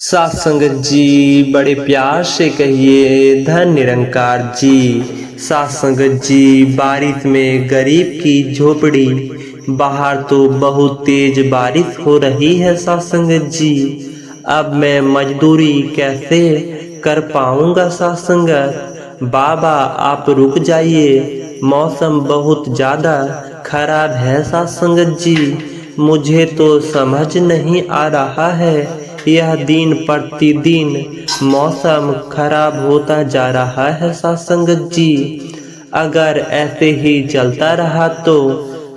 साथ संगत जी बड़े प्यार से कहिए धन निरंकार जी। साथ संगत जी बारिश में गरीब की झोपड़ी, बाहर तो बहुत तेज बारिश हो रही है। साथ संगत जी अब मैं मजदूरी कैसे कर पाऊंगा। साथ संगत बाबा आप रुक जाइए, मौसम बहुत ज़्यादा खराब है। साथ संगत जी मुझे तो समझ नहीं आ रहा है, यह दिन प्रतिदिन मौसम खराब होता जा रहा है। साथ संगत जी अगर ऐसे ही चलता रहा तो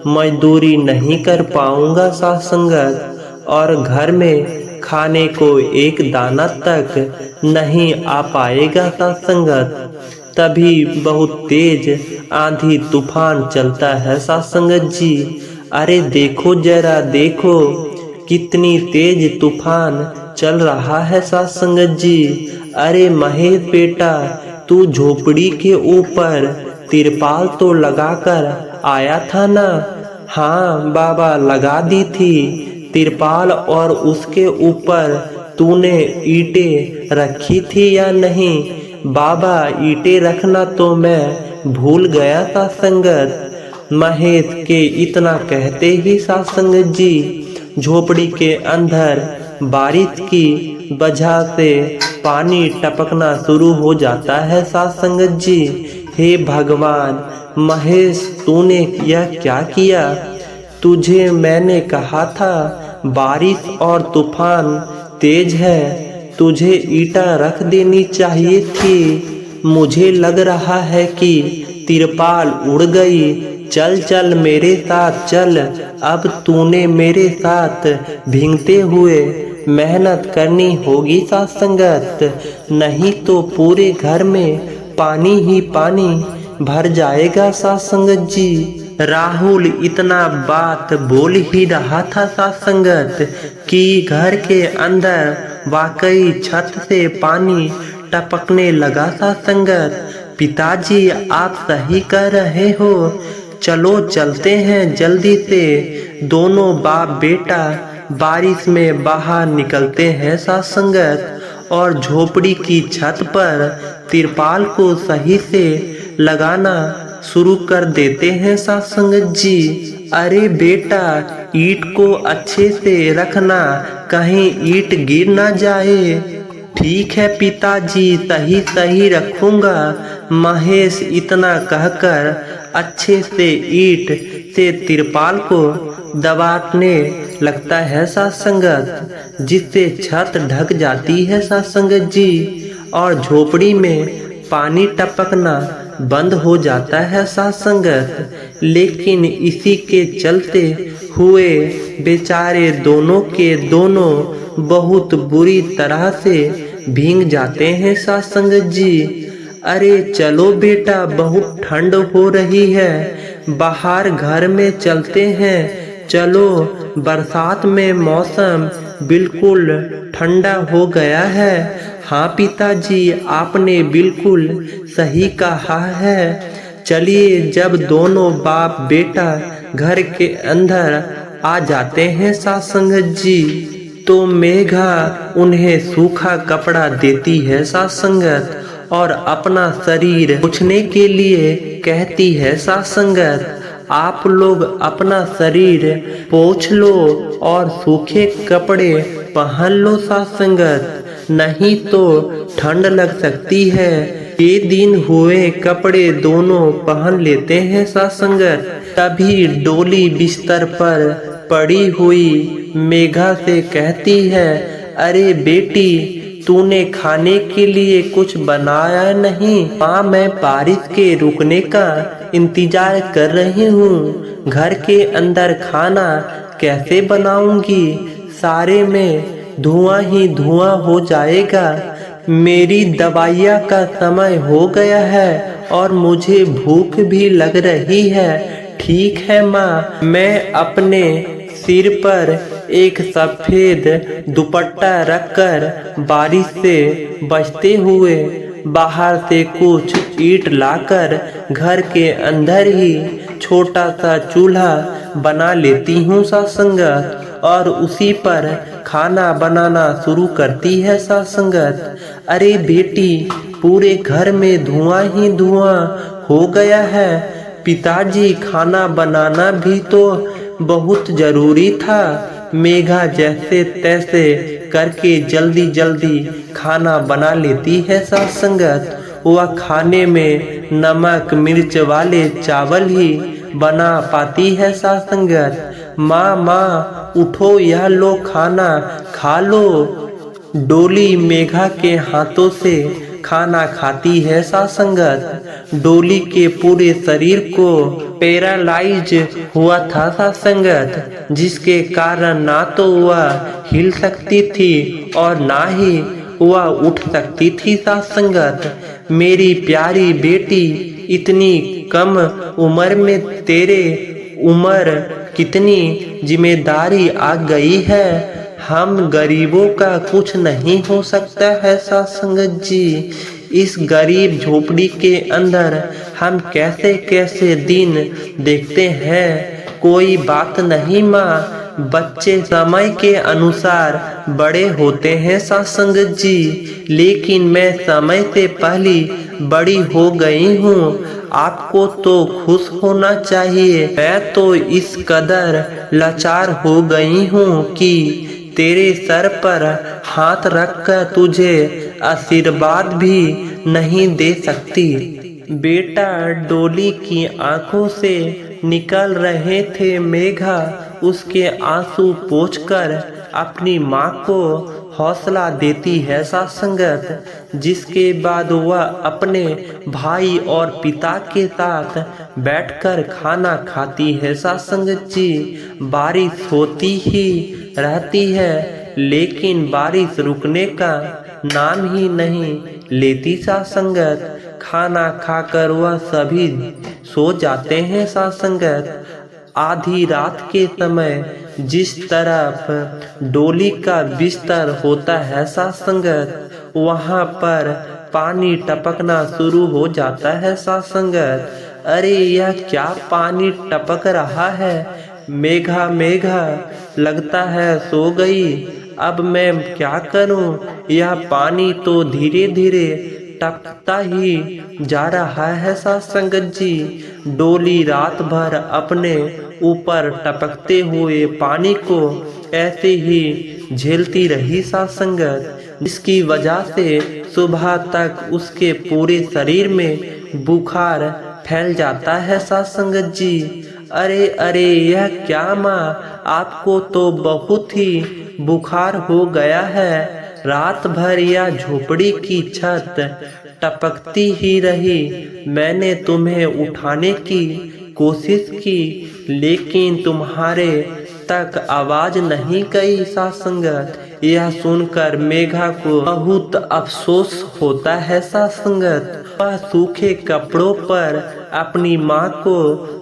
मजदूरी नहीं कर पाऊंगा। साथ संगत और घर में खाने को एक दाना तक नहीं आ पाएगा। साथ संगत तभी बहुत तेज आंधी तूफान चलता है। साथ संगत जी अरे देखो जरा देखो कितनी तेज तूफान चल रहा है। साथ संगत जी अरे महेश बेटा तू झोपड़ी के ऊपर तिरपाल तो लगाकर आया था ना। हाँ बाबा लगा दी थी तिरपाल, और उसके ऊपर तूने ईंटें रखी थी या नहीं। बाबा ईंटें रखना तो मैं भूल गया था। संगत महेश के इतना कहते ही साथ संगत जी झोपड़ी के अंदर बारिश की वजह से पानी टपकना शुरू हो जाता है। साथ संगत जी हे भगवान महेश तूने यह क्या किया। तुझे मैंने कहा था बारिश और तूफान तेज है, तुझे ईंटा रख देनी चाहिए थी। मुझे लग रहा है कि तिरपाल उड़ गई। चल चल मेरे साथ चल, अब तूने मेरे साथ भीगते हुए मेहनत करनी होगी। साथ संगत नहीं तो पूरे घर में पानी ही पानी भर जाएगा। साथ संगत जी राहुल इतना बात बोल ही रहा था साथ संगत कि घर के अंदर वाकई छत से पानी टपकने लगा। साथ संगत पिताजी आप सही कह रहे हो, चलो चलते हैं जल्दी से। दोनों बाप बेटा बारिश में बाहर निकलते हैं। साथ संगत और झोपड़ी की छत पर तिरपाल को सही से लगाना शुरू कर देते हैं। साथ संगत जी अरे बेटा ईंट को अच्छे से रखना, कहीं ईंट गिर ना जाए। ठीक है पिताजी सही सही रखूंगा। महेश इतना कहकर अच्छे से ईंट से तिरपाल को दबाने लगता है। साथ संगत जिससे छत ढक जाती है। साथ संगत जी और झोपड़ी में पानी टपकना बंद हो जाता है। साथ संगत लेकिन इसी के चलते हुए बेचारे दोनों के दोनों बहुत बुरी तरह से भीग जाते हैं। साथ संगत जी अरे चलो बेटा बहुत ठंड हो रही है, बाहर घर में चलते हैं। चलो बरसात में मौसम बिल्कुल ठंडा हो गया है। हाँ पिताजी आपने बिल्कुल सही कहा है। चलिए जब दोनों बाप बेटा घर के अंदर आ जाते हैं साथ संगत जी तो मेघा उन्हें सूखा कपड़ा देती है। साथ संगत और अपना शरीर पोंछने के लिए कहती है। साथ संगत आप लोग अपना शरीर पोंछ लो और सूखे कपड़े पहन लो। साथ संगत नहीं तो ठंड लग सकती है। ये दिन हुए कपड़े दोनों पहन लेते हैं। साथ संगत तभी डोली बिस्तर पर पड़ी हुई मेघा से कहती है अरे बेटी तूने खाने के लिए कुछ बनाया नहीं। माँ मैं बारिश के रुकने का इंतजार कर रही हूँ, घर के अंदर खाना कैसे बनाऊंगी, सारे में धुआं ही धुआं हो जाएगा। मेरी दवाइयाँ का समय हो गया है और मुझे भूख भी लग रही है। ठीक है माँ, मैं अपने सिर पर एक सफेद दुपट्टा रखकर बारिश से बचते हुए बाहर से कुछ ईंट लाकर घर के अंदर ही छोटा सा चूल्हा बना लेती हूँ। साथ संगत और उसी पर खाना बनाना शुरू करती है साथ संगत। अरे बेटी, पूरे घर में धुआं ही धुआं हो गया है। पिताजी, खाना बनाना भी तो बहुत जरूरी था। मेघा जैसे तैसे करके जल्दी जल्दी खाना बना लेती है साथ संगत। वह खाने में नमक मिर्च वाले चावल ही बना पाती है साथ संगत। माँ माँ उठो, यह लो खाना खा लो। डोली मेघा के हाथों से खाना खाती है साथ संगत। डोली के पूरे शरीर को पैरालाइज हुआ था साथ संगत, जिसके कारण ना तो वह हिल सकती थी और ना ही वह उठ सकती थी साथ संगत। मेरी प्यारी बेटी, इतनी कम उम्र में तेरे उम्र कितनी जिम्मेदारी आ गई है। हम गरीबों का कुछ नहीं हो सकता है साथ संगत जी। इस गरीब झोपड़ी के अंदर हम कैसे कैसे दिन देखते हैं। कोई बात नहीं माँ, बच्चे समय के अनुसार बड़े होते हैं साथ संगत जी। लेकिन मैं समय से पहले बड़ी हो गई हूँ। आपको तो खुश होना चाहिए। मैं तो इस कदर लाचार हो गई हूँ कि तेरे सर पर हाथ रखकर तुझे आशीर्वाद भी नहीं दे सकती। बेटा, डोली की आंखों से निकल रहे थे मेघा उसके आंसू पोंछकर अपनी माँ को हौसला देती है साथ संगत। जिसके बाद वह अपने भाई और पिता के साथ बैठकर खाना खाती है साथ संगत जी। बारिश होती ही रहती है, लेकिन बारिश रुकने का नाम ही नहीं लेती साथ संगत। खाना खाकर वह सभी सो जाते हैं साथ संगत। आधी रात के समय जिस तरफ डोली का बिस्तर होता है साथ संगत, वहाँ पर पानी टपकना शुरू हो जाता है साथ संगत। अरे यह क्या पानी टपक रहा है। मेघा मेघा, लगता है सो गई। अब मैं क्या करूं। यह पानी तो धीरे धीरे टपकता ही जा रहा है साथ संगत जी। डोली रात भर अपने ऊपर टपकते हुए पानी को ऐसे ही झेलती रही साथ संगत, जिसकी वजह से सुबह तक उसके पूरे शरीर में बुखार फैल जाता है साथ संगत जी। अरे अरे, यह क्या माँ, आपको तो बहुत ही बुखार हो गया है। रात भर यह झोपड़ी की छत टपकती ही रही। मैंने तुम्हें उठाने की कोशिश की, लेकिन तुम्हारे तक आवाज नहीं गई साथ संगत। यह सुनकर मेघा को बहुत अफसोस होता है साथ संगत। वह सूखे कपड़ों पर अपनी माँ को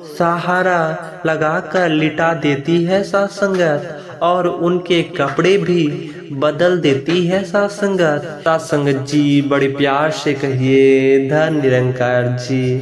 सहारा लगाकर लिटा देती है साथ संगत, और उनके कपड़े भी बदल देती है साथ संगत। साथ संगत जी, बड़े प्यार से कहिए धन निरंकार जी।